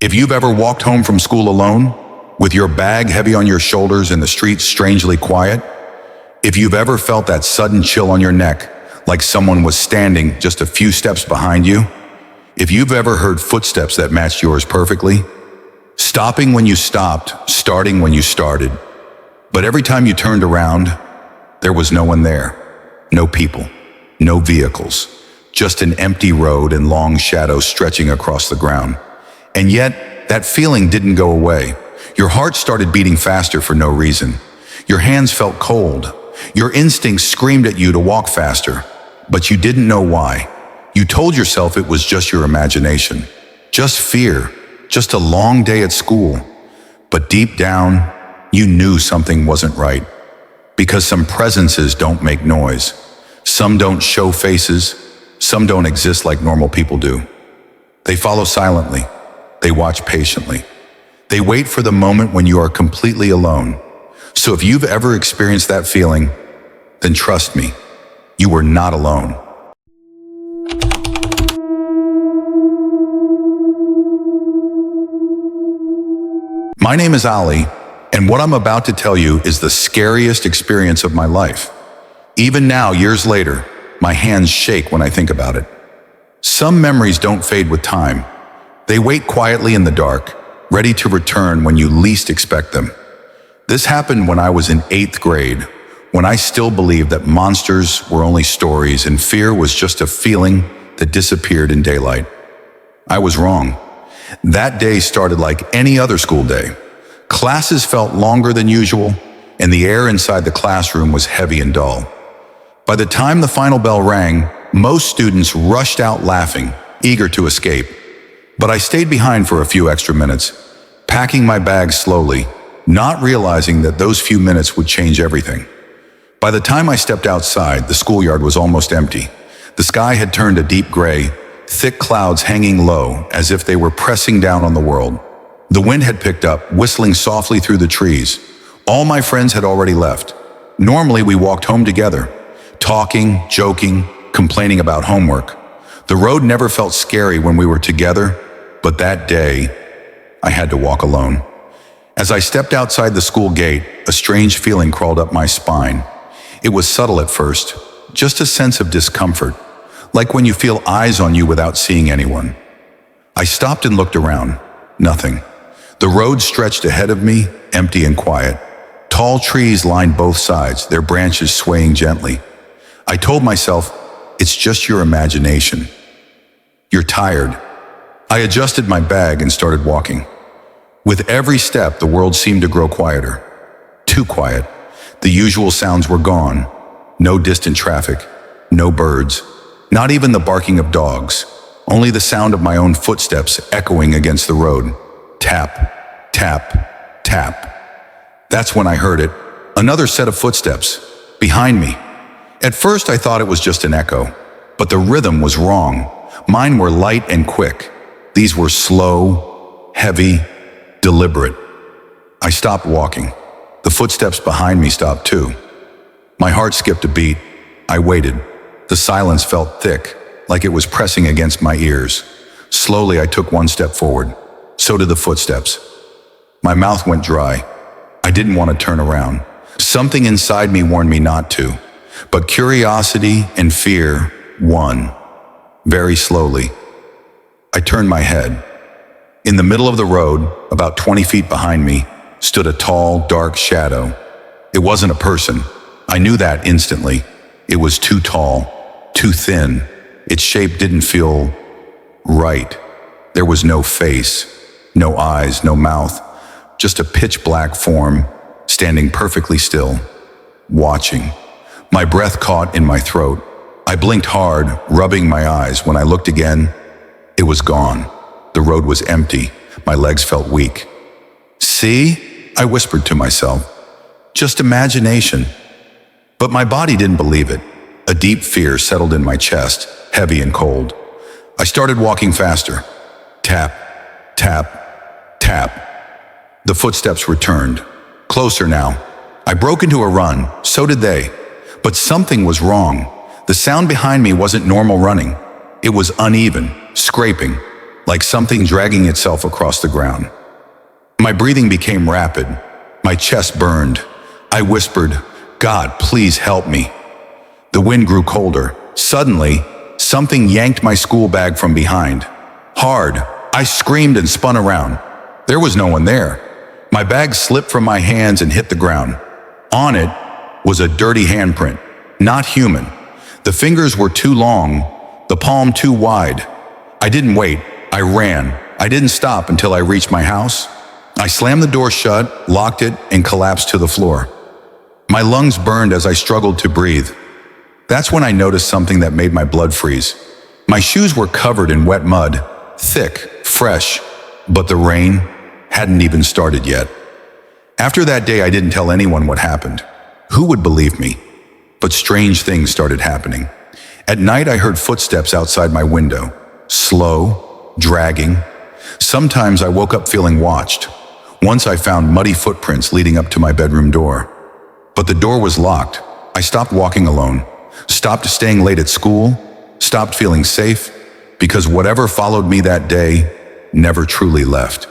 If you've ever walked home from school alone, with your bag heavy on your shoulders and the streets strangely quiet, if you've ever felt that sudden chill on your neck, like someone was standing just a few steps behind you, if you've ever heard footsteps that matched yours perfectly, stopping when you stopped, starting when you started, but every time you turned around, there was no one there, no people, no vehicles, just an empty road and long shadows stretching across the ground. And yet, that feeling didn't go away. Your heart started beating faster for no reason. Your hands felt cold. Your instincts screamed at you to walk faster, but you didn't know why. You told yourself it was just your imagination, just fear, just a long day at school. But deep down, you knew something wasn't right. Because some presences don't make noise. Some don't show faces. Some don't exist like normal people do. They follow silently. They watch patiently. They wait for the moment when you are completely alone. So if you've ever experienced that feeling, then trust me, you were not alone. My name is Ali, and what I'm about to tell you is the scariest experience of my life. Even now, years later, my hands shake when I think about it. Some memories don't fade with time. They wait quietly in the dark, ready to return when you least expect them. This happened when I was in 8th grade, when I still believed that monsters were only stories and fear was just a feeling that disappeared in daylight. I was wrong. That day started like any other school day. Classes felt longer than usual, and the air inside the classroom was heavy and dull. By the time the final bell rang, most students rushed out laughing, eager to escape. But I stayed behind for a few extra minutes, packing my bag slowly, not realizing that those few minutes would change everything. By the time I stepped outside, the schoolyard was almost empty. The sky had turned a deep gray, thick clouds hanging low as if they were pressing down on the world. The wind had picked up, whistling softly through the trees. All my friends had already left. Normally, we walked home together, talking, joking, complaining about homework. The road never felt scary when we were together, but that day, I had to walk alone. As I stepped outside the school gate, a strange feeling crawled up my spine. It was subtle at first, just a sense of discomfort, like when you feel eyes on you without seeing anyone. I stopped and looked around. Nothing. The road stretched ahead of me, empty and quiet. Tall trees lined both sides, their branches swaying gently. I told myself, it's just your imagination. You're tired. I adjusted my bag and started walking. With every step, the world seemed to grow quieter. Too quiet. The usual sounds were gone. No distant traffic. No birds. Not even the barking of dogs. Only the sound of my own footsteps echoing against the road. Tap, tap, tap. That's when I heard it. Another set of footsteps. Behind me. At first, I thought it was just an echo. But the rhythm was wrong. Mine were light and quick. These were slow, heavy, deliberate. I stopped walking. The footsteps behind me stopped too. My heart skipped a beat. I waited. The silence felt thick, like it was pressing against my ears. Slowly, I took one step forward. So did the footsteps. My mouth went dry. I didn't want to turn around. Something inside me warned me not to. But curiosity and fear won. Very slowly, I turned my head. In the middle of the road, about 20 feet behind me, stood a tall, dark shadow. It wasn't a person. I knew that instantly. It was too tall, too thin. Its shape didn't feel right. There was no face, no eyes, no mouth, just a pitch-black form, standing perfectly still, watching. My breath caught in my throat. I blinked hard, rubbing my eyes. When I looked again, it was gone. The road was empty. My legs felt weak. See? I whispered to myself. Just imagination. But my body didn't believe it. A deep fear settled in my chest, heavy and cold. I started walking faster. Tap, tap, tap. The footsteps returned. Closer now. I broke into a run. So did they. But something was wrong. The sound behind me wasn't normal running. It was uneven, scraping. like something dragging itself across the ground. My breathing became rapid. My chest burned. I whispered, "God, please help me." The wind grew colder. Suddenly, something yanked my school bag from behind. Hard. I screamed and spun around. There was no one there. My bag slipped from my hands and hit the ground. On it was a dirty handprint. Not human. The fingers were too long, the palm too wide. I didn't wait. I ran. I didn't stop until I reached my house. I slammed the door shut, locked it, and collapsed to the floor. My lungs burned as I struggled to breathe. That's when I noticed something that made my blood freeze. My shoes were covered in wet mud, thick, fresh, but the rain hadn't even started yet. After that day, I didn't tell anyone what happened. Who would believe me? But strange things started happening. At night, I heard footsteps outside my window, slow, dragging. Sometimes I woke up feeling watched. Once I found muddy footprints leading up to my bedroom door. But the door was locked. I stopped walking alone, stopped staying late at school, stopped feeling safe, because whatever followed me that day never truly left.